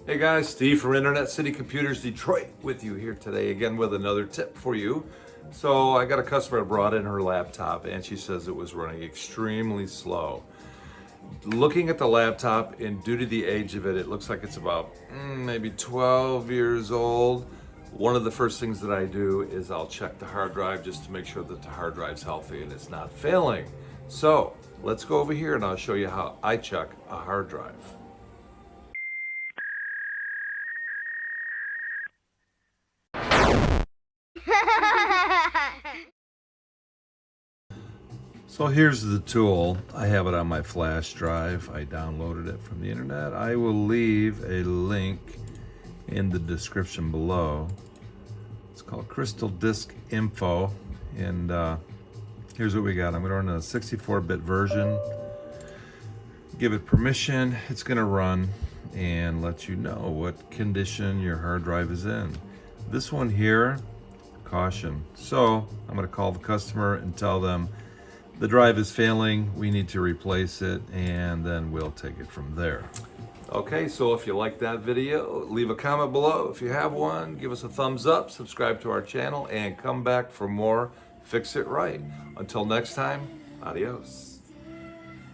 Hey guys, Steve from Internet City Computers Detroit with you here today again with another tip for you. So I got a customer that brought in her laptop and she says it was running extremely slow. Looking at the laptop and due to the age of it, it looks like it's about maybe 12 years old. One of the first things that I do is I'll check the hard drive just to make sure that the hard drive's healthy and it's not failing. So let's go over here and I'll show you how I check a hard drive. So here's the tool. I have it on my flash drive. I downloaded it from the internet. I will leave a link in the description below. It's called Crystal Disk Info, and here's what we got. I'm going to run a 64-bit version. Give it permission. It's going to run and let you know what condition your hard drive is in. This one here, caution. So I'm going to call the customer and tell them the drive is failing, we need to replace it, and then we'll take it from there. Okay, so if you like that video, leave a comment below. If you have one, give us a thumbs up, subscribe to our channel, and come back for more Fix It Right. Until next time, adios.